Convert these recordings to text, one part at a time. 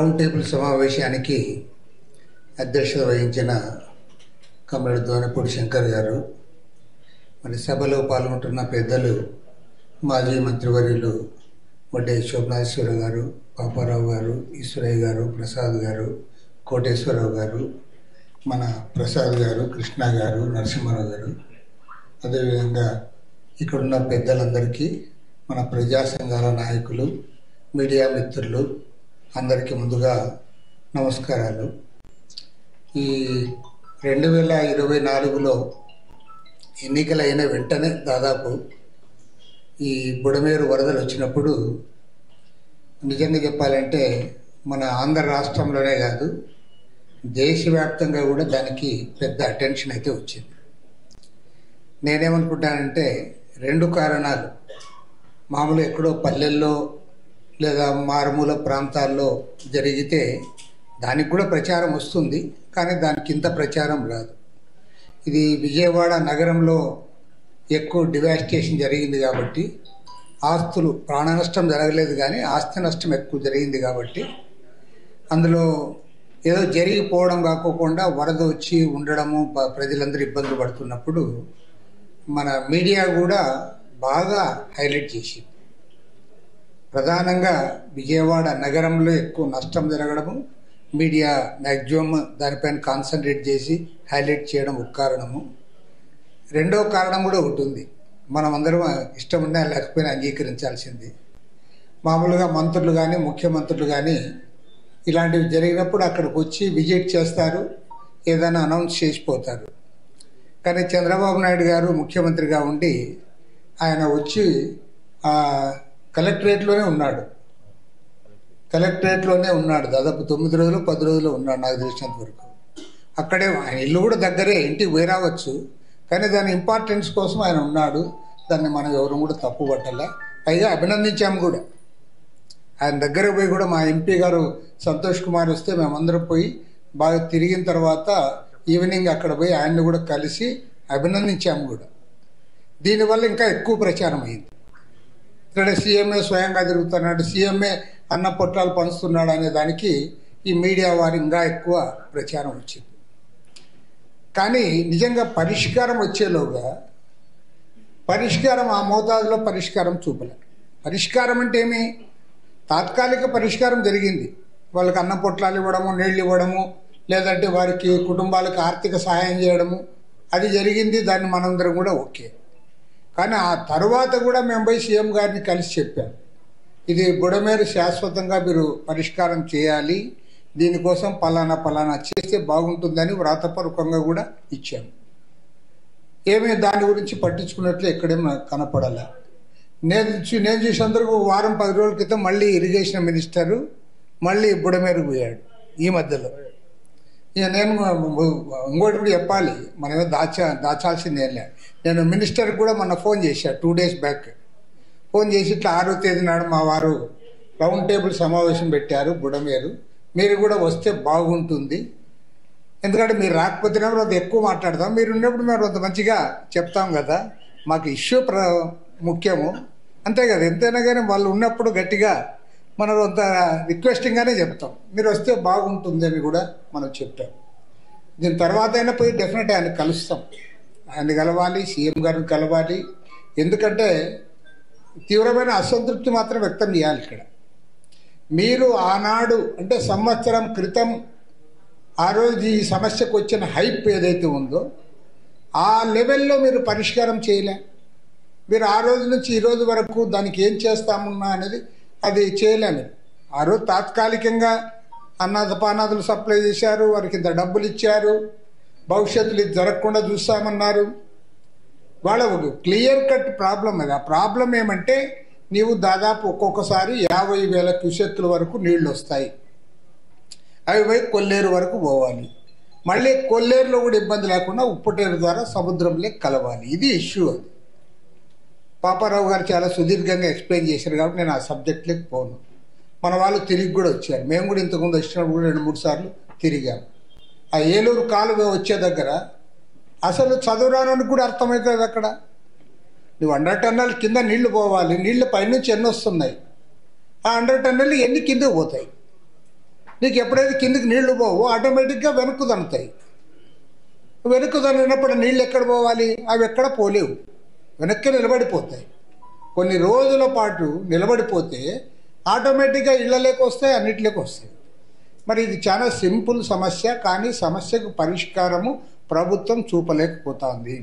Round table సమావేశానికి అధ్యక్షత వహించిన కమ్రేడ్ దోనపూడి శంకర్ గారు, మరి సభలో పాల్గొంటున్న పెద్దలు మాజీ మంత్రివర్యులు వడ్డే శోభనాశ్వర గారు, పాపారావు గారు, ఈశ్వరయ్య గారు, ప్రసాద్ గారు, కోటేశ్వరరావు గారు, మన ప్రసాద్ గారు, కృష్ణ గారు, నరసింహారావు గారు, అదేవిధంగా ఇక్కడున్న పెద్దలందరికీ, మన ప్రజా సంఘాల నాయకులు, మీడియా మిత్రులు అందరికీ ముందుగా నమస్కారాలు. ఈ 2024లో ఎన్నికలైన వెంటనే దాదాపు ఈ బుడమేరు వరదలు వచ్చినప్పుడు నిజంగా చెప్పాలంటే మన ఆంధ్ర రాష్ట్రంలోనే కాదు, దేశవ్యాప్తంగా కూడా దానికి పెద్ద అటెన్షన్ అయితే వచ్చింది. నేనేమనుకుంటానంటే 2 కారణాలు. మామూలు ఎక్కడో పల్లెల్లో లేదా మారుమూల ప్రాంతాల్లో జరిగితే దానికి కూడా ప్రచారం వస్తుంది, కానీ దానికి ఇంత ప్రచారం రాదు. ఇది విజయవాడ నగరంలో ఎక్కువ డివాస్టేషన్ జరిగింది కాబట్టి, ఆస్తులు, ప్రాణ నష్టం జరగలేదు కానీ ఆస్తి నష్టం ఎక్కువ జరిగింది కాబట్టి, అందులో ఏదో జరిగిపోవడం కాకోకుండా వరద వచ్చి ఉండడము, ప్రజలందరూ ఇబ్బందులు పడుతున్నప్పుడు మన మీడియా కూడా బాగా హైలైట్ చేసింది. ప్రధానంగా విజయవాడ నగరంలో ఎక్కువ నష్టం జరగడము, మీడియా మ్యాక్సిమం దానిపైన కాన్సన్ట్రేట్ చేసి హైలైట్ చేయడం ఒక కారణము. 2వ కారణం కూడా ఒకటి ఉంది, మనం అందరం ఇష్టం ఉన్నా లేకపోయినా అంగీకరించాల్సింది. మామూలుగా మంత్రులు కానీ, ముఖ్యమంత్రులు కానీ ఇలాంటివి జరిగినప్పుడు అక్కడికి వచ్చి విజిట్ చేస్తారు, ఏదైనా అనౌన్స్ చేసిపోతారు. కానీ చంద్రబాబు నాయుడు గారు ముఖ్యమంత్రిగా ఉండి ఆయన వచ్చి కలెక్టరేట్లోనే ఉన్నాడు. దాదాపు 9 రోజులు 10 రోజులు ఉన్నాడు నాకు తెలిసినంత వరకు. అక్కడే ఆయన ఇల్లు కూడా దగ్గరే, ఇంటికి పోయి రావచ్చు, కానీ దాని ఇంపార్టెన్స్ కోసం ఆయన ఉన్నాడు. దాన్ని మనం ఎవరు కూడా తప్పు పట్టాల, పైగా అభినందించాము కూడా. ఆయన దగ్గర పోయి కూడా మా ఎంపీ గారు సంతోష్ కుమార్ వస్తే మేమందరం పోయి బాగా తిరిగిన తర్వాత ఈవినింగ్ అక్కడ పోయి ఆయన్ని కూడా కలిసి అభినందించాము కూడా. దీనివల్ల ఇంకా ఎక్కువ ప్రచారం అయింది. ఇక్కడ సీఎంఏ స్వయంగా తిరుగుతున్నాడు, సీఎంఏ అన్న పొట్లాలు పంచుతున్నాడు అనే దానికి ఈ మీడియా వారు ఇంకా ఎక్కువ ప్రచారం వచ్చింది. కానీ నిజంగా పరిష్కారం వచ్చేలోగా ఆ మోతాదులో పరిష్కారం చూపలే. పరిష్కారం అంటే ఏమి? తాత్కాలిక పరిష్కారం జరిగింది. వాళ్ళకి అన్న పొట్లాలు ఇవ్వడము, నీళ్ళు ఇవ్వడము, లేదంటే వారికి కుటుంబాలకు ఆర్థిక సహాయం చేయడము, అది జరిగింది. దాన్ని మనందరం కూడా ఓకే. కానీ ఆ తర్వాత కూడా మేము పోయి సీఎం గారిని కలిసి చెప్పాం, ఇది బుడమేరు శాశ్వతంగా మీరు పరిష్కారం చేయాలి, దీనికోసం పలానా చేస్తే బాగుంటుందని వ్రాతపూర్వకంగా కూడా ఇచ్చాము. ఏమీ దాని గురించి పట్టించుకున్నట్లు ఎక్కడేమో కనపడాల. నేను చూసినందుకు వారం 10 రోజుల క్రితం మళ్ళీ ఇరిగేషన్ మినిస్టరు మళ్ళీ బుడమేరు పోయాడు ఈ మధ్యలో. ఇక నేను ఇంకోటి కూడా చెప్పాలి, మనమే దాచాల్సిందేం లేదు. నేను మినిస్టర్కి కూడా మొన్న ఫోన్ చేశాను 2 days బ్యాక్. ఫోన్ చేసి ఇట్లా 6వ తేదీ నాడు మా వారు రౌండ్ టేబుల్ సమావేశం పెట్టారు బుడమేరు, మీరు కూడా వస్తే బాగుంటుంది, ఎందుకంటే మీరు రాకపోతేనే అది ఎక్కువ మాట్లాడతాం, మీరు ఉన్నప్పుడు మేము అంత మంచిగా చెప్తాం కదా, మాకు ఇష్యూ ముఖ్యము, అంతే కదా. ఎంతైనా కానీ వాళ్ళు ఉన్నప్పుడు గట్టిగా మనం అంత రిక్వెస్టింగ్గానే చెప్తాం, మీరు వస్తే బాగుంటుంది అని కూడా మనం చెప్పాం. దీని తర్వాత అయినా పోయి డెఫినెట్ ఆయన కలుస్తాం, ఆయన కలవాలి, సీఎం గారిని కలవాలి. ఎందుకంటే తీవ్రమైన అసంతృప్తి మాత్రం వ్యక్తం చేయాలి ఇక్కడ. మీరు ఆనాడు అంటే సంవత్సరం క్రితం ఆ రోజు ఈ సమస్యకు వచ్చిన హైప్ ఏదైతే ఉందో ఆ లెవెల్లో మీరు పరిష్కారం చేయలే. మీరు ఆ రోజు నుంచి ఈ రోజు వరకు దానికి ఏం చేస్తామున్నా అనేది అది చేయలేము. ఆ రోజు తాత్కాలికంగా అన్నపానాదులు సప్లై చేశారు, వారికి ఇంత డబ్బులు ఇచ్చారు, భవిష్యత్తులో ఇది జరగకుండా చూస్తామన్నారు. వాళ్ళ క్లియర్ కట్ ప్రాబ్లం అది. ఆ ప్రాబ్లం ఏమంటే నీవు దాదాపు ఒక్కొక్కసారి 50,000 క్యూసెక్కుల వరకు నీళ్లు వస్తాయి, అవి పోయి కొల్లేరు వరకు పోవాలి, మళ్ళీ కొల్లేరులో కూడా ఇబ్బంది లేకుండా ఉప్పుటేరు ద్వారా సముద్రంలో కలవాలి. ఇది ఇష్యూ. అది పాపారావు గారు చాలా సుదీర్ఘంగా ఎక్స్ప్లెయిన్ చేశారు కాబట్టి నేను ఆ సబ్జెక్ట్లోకి పోను. మన వాళ్ళు తిరిగి కూడా వచ్చారు, మేము కూడా ఇంతకుముందు వచ్చినప్పుడు కూడా 2-3 సార్లు తిరిగాము. ఆ ఏలూరు కాలువ వచ్చే దగ్గర అసలు చదువురానికి కూడా అర్థమవుతుంది. అక్కడ నువ్వు 100 టన్నుల కింద నీళ్లు పోవాలి, నీళ్లు పైనుంచి ఎన్ని వస్తున్నాయి, ఆ 100 టన్నులు ఎన్ని కిందకు పోతాయి. నీకు ఎప్పుడైతే కిందికి నీళ్లు పోవో ఆటోమేటిక్గా వెనక్కు తన్నుతాయి. వెనక్కు తన్నినప్పుడు నీళ్ళు ఎక్కడ పోవాలి? అవి ఎక్కడ పోలేవు, వెనక్కి నిలబడిపోతాయి. కొన్ని రోజుల పాటు నిలబడిపోతే ఆటోమేటిక్గా ఇళ్లలోకి వస్తాయి, అన్నిటిలోకి వస్తాయి. మరి ఇది చాలా సింపుల్ సమస్య, కానీ సమస్యకు పరిష్కారము ప్రభుత్వం చూపలేకపోతుంది.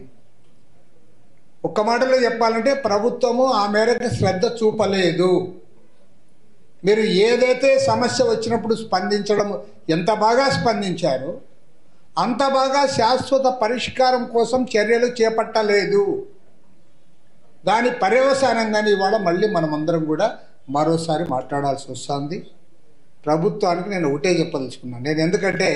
ఒక్క మాటలో చెప్పాలంటే ప్రభుత్వము ఆ మేరకు శ్రద్ధ చూపలేదు. మీరు ఏదైతే సమస్య వచ్చినప్పుడు స్పందించడం ఎంత బాగా స్పందించారో అంత బాగా శాశ్వత పరిష్కారం కోసం చర్యలు చేపట్టలేదు. దాని పర్యవసానంగానే ఇవాళ మళ్ళీ మనమందరం కూడా మరోసారి మాట్లాడాల్సి వస్తుంది. ప్రభుత్వానికి నేను ఒకటే చెప్పదలుచుకున్నాను. నేను ఎందుకంటే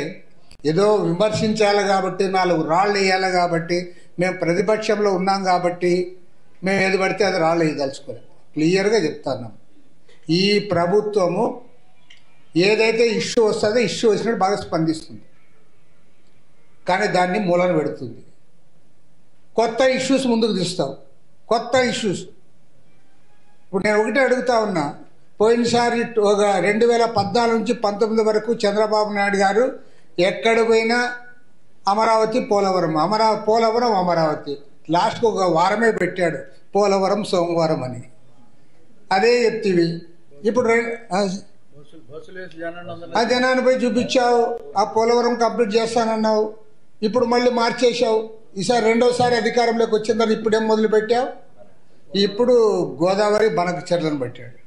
ఏదో విమర్శించాలి కాబట్టి, 4 రాళ్ళు వేయాలి కాబట్టి, మేము ప్రతిపక్షంలో ఉన్నాం కాబట్టి మేము ఏది పడితే అది రాళ్ళు వేయదలుచుకోలేదు. క్లియర్గా చెప్తాను, ఈ ప్రభుత్వము ఏదైతే ఇష్యూ వస్తుందో ఇష్యూ వచ్చినట్టు బాగా స్పందిస్తుంది, కానీ దాన్ని మూలన పెడుతుంది. కొత్త ఇష్యూస్ ముందుకు తీస్తావు, కొత్త ఇష్యూస్. ఇప్పుడు నేను ఒకటే అడుగుతా ఉన్నా, పోయినసారి ఒక 2014 నుంచి 19 వరకు చంద్రబాబు నాయుడు గారు ఎక్కడ పోయినా అమరావతి పోలవరం, పోలవరం అమరావతి, లాస్ట్కి ఒక వారమే పెట్టాడు పోలవరం సోమవారం అని. అదే చెప్తివి. ఇప్పుడు ఆ జనాన్ని పోయి చూపించావు, ఆ పోలవరం కంప్లీట్ చేస్తానన్నావు, ఇప్పుడు మళ్ళీ మార్చేసావు. ఈసారి రెండోసారి అధికారంలోకి వచ్చిందని ఇప్పుడేం మొదలు పెట్టావు? ఇప్పుడు గోదావరి బనకచెర్లను పెట్టాడు.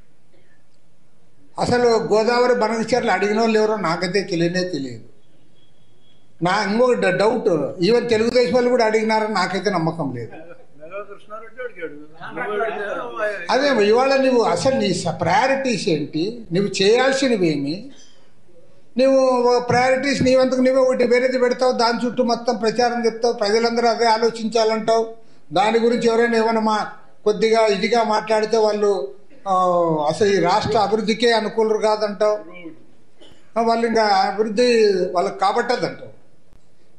అసలు గోదావరి బనకచెర్లు అడిగిన వాళ్ళు ఎవరో నాకైతే తెలియదు. నా ఇంకొక డౌట్, ఈవెన్ తెలుగుదేశం వాళ్ళు కూడా అడిగినారని నాకైతే నమ్మకం లేదు. అదే ఇవాళ నువ్వు అసలు నీ ప్రయారిటీస్ ఏంటి, నువ్వు చేయాల్సినవేమి, నువ్వు ప్రయారిటీస్ నీవంతకు నువ్వే ఒకటి వేరేది పెడతావు, దాని చుట్టూ మొత్తం ప్రచారం చెప్తావు, ప్రజలందరూ అదే ఆలోచించాలంటావు. దాని గురించి ఎవరైనా ఏమైనా కొద్దిగా ఇదిగా మాట్లాడితే వాళ్ళు అసలు ఈ రాష్ట్ర అభివృద్ధికే అనుకూలరు కాదంటావు. వాళ్ళు ఇంకా అభివృద్ధి వాళ్ళకి కాబట్టదంటావు.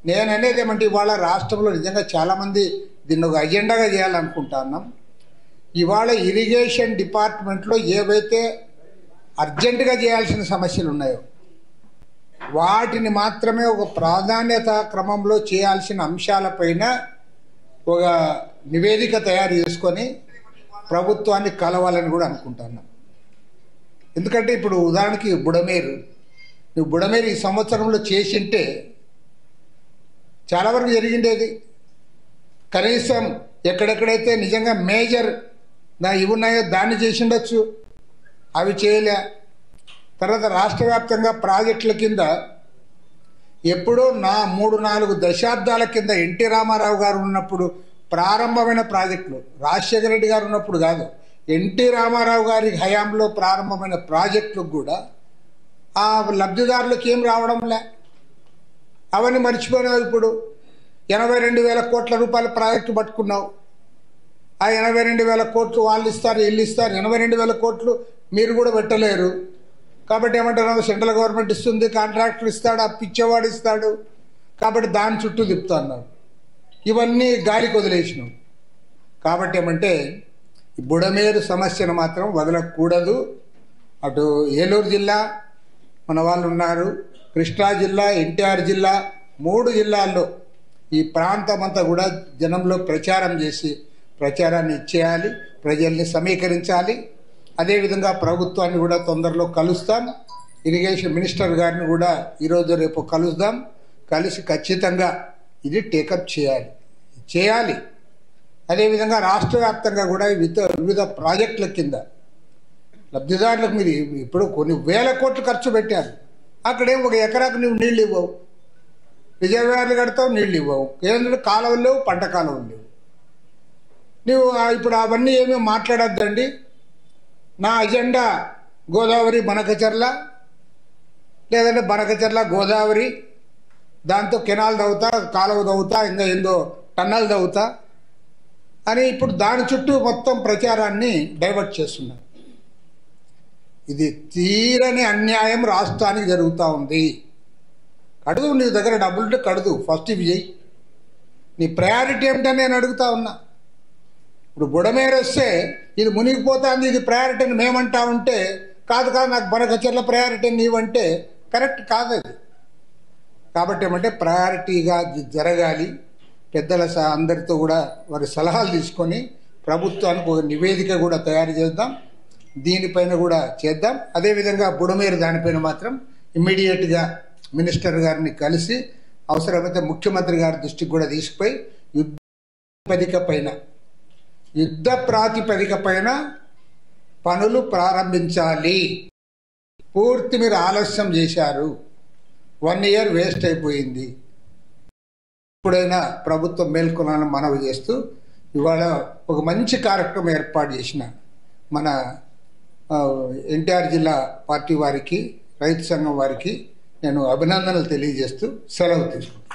నేను అనేది ఏమంటే ఇవాళ రాష్ట్రంలో నిజంగా చాలామంది దీన్ని ఒక అజెండాగా చేయాలనుకుంటున్నాం. ఇవాళ ఇరిగేషన్ డిపార్ట్మెంట్లో ఏవైతే అర్జెంటుగా చేయాల్సిన సమస్యలు ఉన్నాయో వాటిని మాత్రమే ఒక ప్రాధాన్యత క్రమంలో చేయాల్సిన అంశాలపైన ఒక నివేదిక తయారు చేసుకొని ప్రభుత్వాన్ని కలవాలని కూడా అనుకుంటున్నాం. ఎందుకంటే ఇప్పుడు ఉదాహరణకి నువ్వు బుడమేరు ఈ సంవత్సరంలో చేసింటే చాలా వరకు జరిగిండేది. కనీసం ఎక్కడెక్కడైతే నిజంగా మేజర్ ఇవి ఉన్నాయో దాన్ని చేసిండొచ్చు, అవి చేయలే. తర్వాత రాష్ట్ర వ్యాప్తంగా ప్రాజెక్టుల కింద ఎప్పుడో 3-4 దశాబ్దాల కింద ఎన్టీ రామారావు గారు ఉన్నప్పుడు ప్రారంభమైన ప్రాజెక్టులు, రాజశేఖర రెడ్డి గారు ఉన్నప్పుడు కాదు, ఎన్టీ రామారావు గారి హయాంలో ప్రారంభమైన ప్రాజెక్టులకు కూడా ఆ లబ్ధిదారులకు ఏం రావడంలే. అవన్నీ మర్చిపోయినావు. ఇప్పుడు 82,000 కోట్ల రూపాయల ప్రాజెక్టు పట్టుకున్నావు. ఆ 82,000 కోట్లు వాళ్ళు ఇస్తారు, వీళ్ళు ఇస్తారు. 82,000 కోట్లు మీరు కూడా పెట్టలేరు. కాబట్టి ఏమంటారు, సెంట్రల్ గవర్నమెంట్ ఇస్తుంది, కాంట్రాక్టర్ ఇస్తాడు, అప్పిచ్చేవాడు ఇస్తాడు, కాబట్టి దాని చుట్టూ తిప్పుతున్నారు. ఇవన్నీ గాలికి వదిలేసినాం. కాబట్టి ఏమంటే బుడమేరు సమస్యను మాత్రం వదలకూడదు. అటు ఏలూరు జిల్లా మన వాళ్ళు ఉన్నారు, కృష్ణా జిల్లా, ఎన్టీఆర్ జిల్లా, 3 జిల్లాల్లో ఈ ప్రాంతం అంతా కూడా జనంలో ప్రచారం చేసి ప్రచారాన్ని ఇచ్చేయాలి, ప్రజల్ని సమీకరించాలి. అదేవిధంగా ప్రభుత్వాన్ని కూడా తొందరలో కలుస్తాం. ఇరిగేషన్ మినిస్టర్ గారిని కూడా ఈరోజు రేపు కలుద్దాం. కలిసి ఖచ్చితంగా ఇది టేకప్ చేయాలి. అదేవిధంగా రాష్ట్ర వ్యాప్తంగా కూడా వివిధ ప్రాజెక్టుల కింద లబ్ధిదారులకు మీరు ఇప్పుడు కొన్ని వేల కోట్లు ఖర్చు పెట్టారు. అక్కడేం 1 ఎకరాకు నువ్వు నీళ్ళు ఇవ్వవు, రిజర్వాయర్లు కడతావు, నీళ్ళు ఇవ్వవు, కేంద్ర కాలువలు లేవు, పంట కాలువలు లేవు. నువ్వు ఇప్పుడు అవన్నీ ఏమీ మాట్లాడద్దండి. నా అజెండా గోదావరి బనకచెర్ల, లేదంటే బనకచెర్ల గోదావరి, దాంతో కెనాల్ తవ్వుతా, కాలువ తవ్వుతా, ఇంకా ఏందో టన్నల్ తవ్వుతా అని ఇప్పుడు దాని చుట్టూ మొత్తం ప్రచారాన్ని డైవర్ట్ చేస్తున్నారు. ఇది తీరని అన్యాయం రాష్ట్రానికి జరుగుతూ ఉంది. కడుదు, నీ దగ్గర డబ్బులుంటే కడుదు, ఫస్ట్ ఇవి చెయ్యి. నీ ప్రయారిటీ ఏమిటని నేను అడుగుతా ఉన్నా. ఇప్పుడు బుడమేరు వస్తే ఇది మునిగిపోతుంది, ఇది ప్రయారిటీ అని మేమంటా ఉంటే, కాదు నాకు బనకచెర్ల ప్రయారిటీ నీవంటే కరెక్ట్ కాదు అది. కాబట్టి ఏమంటే ప్రయారిటీగా జరగాలి. పెద్దల అందరితో కూడా వారి సలహాలు తీసుకొని ప్రభుత్వానికి ఒక నివేదిక కూడా తయారు చేద్దాం, దీనిపైన కూడా చేద్దాం. అదేవిధంగా బుడమేరు దానిపైన మాత్రం ఇమ్మీడియట్గా మినిస్టర్ గారిని కలిసి అవసరమైతే ముఖ్యమంత్రి గారి దృష్టికి కూడా తీసుకుపోయి యుద్ధ ప్రాతిపదిక పైన పనులు ప్రారంభించాలి. పూర్తి మీరు ఆలస్యం చేశారు, 1 year వేస్ట్ అయిపోయింది. ఇప్పుడైనా ప్రభుత్వం మేల్కొనాలని మనవి చేస్తూ ఇవాళ ఒక మంచి కార్యక్రమం ఏర్పాటు చేసిన మన ఎన్టీఆర్ జిల్లా పార్టీ వారికి, రైతు సంఘం వారికి నేను అభినందనలు తెలియజేస్తూ సెలవు తీసుకుంటాను.